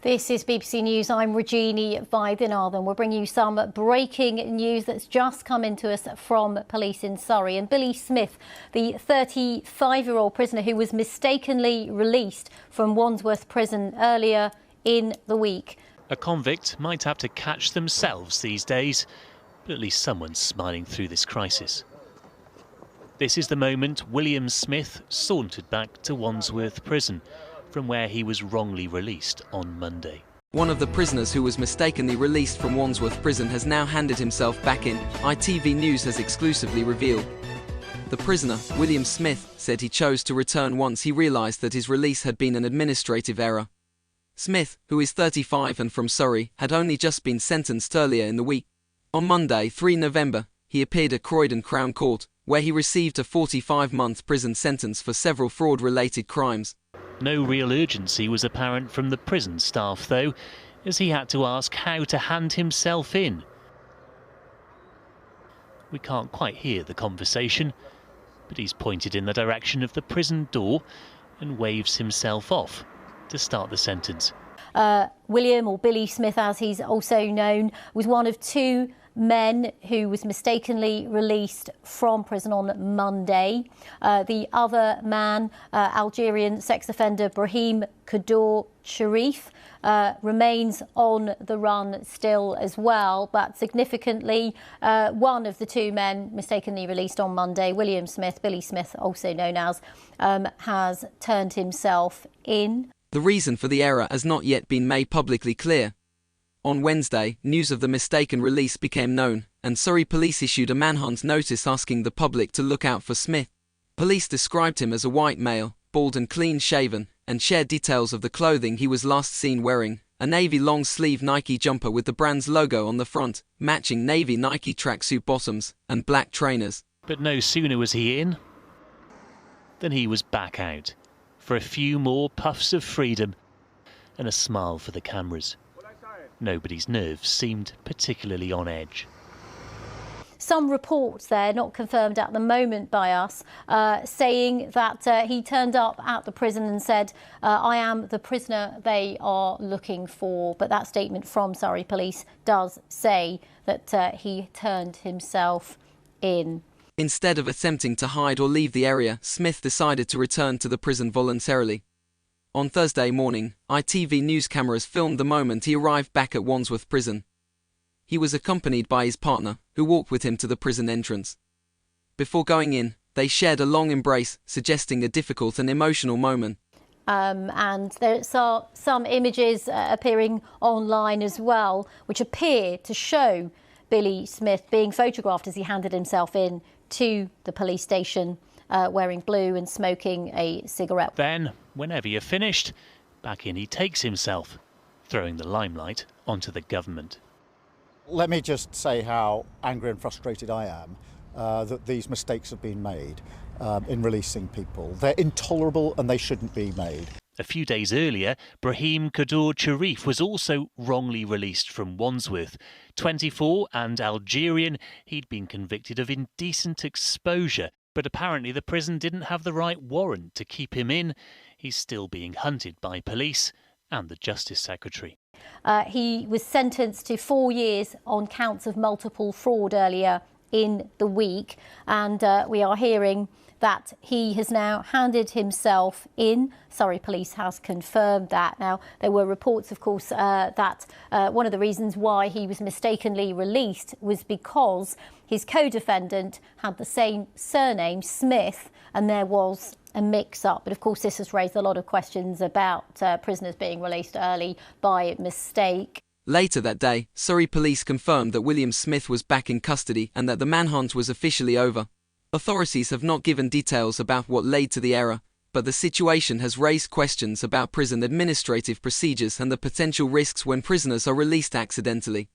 This is BBC News. I'm Regina Vaidyanathan. We'll bring you some breaking news that's just come into us from police in Surrey. And Billy Smith, the 35-year-old prisoner who was mistakenly released from Wandsworth Prison earlier in the week. A convict might have to catch themselves these days, but at least someone's smiling through this crisis. This is the moment William Smith sauntered back to Wandsworth Prison, from where he was wrongly released on Monday. One of the prisoners who was mistakenly released from Wandsworth Prison has now handed himself back in, ITV News has exclusively revealed. The prisoner, William Smith, said he chose to return once he realised that his release had been an administrative error. Smith, who is 35 and from Surrey, had only just been sentenced earlier in the week. On Monday, 3 November, he appeared at Croydon Crown Court, where he received a 45-month prison sentence for several fraud-related crimes. No real urgency was apparent from the prison staff, though, as he had to ask how to hand himself in. We can't quite hear the conversation, but he's pointed in the direction of the prison door and waves himself off to start the sentence. William, or Billy Smith as he's also known, was one of two men who was mistakenly released from prison on Monday. The other man, Algerian sex offender Brahim Kadour Sharif, remains on the run still as well, but significantly one of the two men mistakenly released on Monday, William Smith, Billy Smith also known as, has turned himself in. The reason for the error has not yet been made publicly clear. On Wednesday, news of the mistaken release became known, and Surrey police issued a manhunt notice asking the public to look out for Smith. Police described him as a white male, bald and clean-shaven, and shared details of the clothing he was last seen wearing: a navy long-sleeve Nike jumper with the brand's logo on the front, matching navy Nike tracksuit bottoms, and black trainers. But no sooner was he in than he was back out, for a few more puffs of freedom and a smile for the cameras. Nobody's nerves seemed particularly on edge. Some reports there, not confirmed at the moment by us, saying that he turned up at the prison and said, "I am the prisoner they are looking for." But that statement from Surrey Police does say that he turned himself in. Instead of attempting to hide or leave the area, Smith decided to return to the prison voluntarily. On Thursday morning, ITV News cameras filmed the moment he arrived back at Wandsworth Prison. He was accompanied by his partner, who walked with him to the prison entrance. Before going in, they shared a long embrace, suggesting a difficult and emotional moment. And there are some images appearing online as well, which appear to show Billy Smith being photographed as he handed himself in to the police station, wearing blue and smoking a cigarette. Then, whenever you're finished, back in he takes himself, throwing the limelight onto the government. Let me just say how angry and frustrated I am that these mistakes have been made in releasing people. They're intolerable and they shouldn't be made. A few days earlier, Brahim Kadour Sharif was also wrongly released from Wandsworth. 24 and Algerian, he'd been convicted of indecent exposure, but apparently the prison didn't have the right warrant to keep him in. He's still being hunted by police and the Justice Secretary. He was sentenced to 4 years on counts of multiple fraud earlier in the week, and we are hearing that he has now handed himself in. Surrey Police has confirmed that. Now, there were reports, of course, that one of the reasons why he was mistakenly released was because his co-defendant had the same surname, Smith, and there was a mix-up. But of course, this has raised a lot of questions about prisoners being released early by mistake. Later that day, Surrey Police confirmed that William Smith was back in custody and that the manhunt was officially over. Authorities have not given details about what led to the error, but the situation has raised questions about prison administrative procedures and the potential risks when prisoners are released accidentally.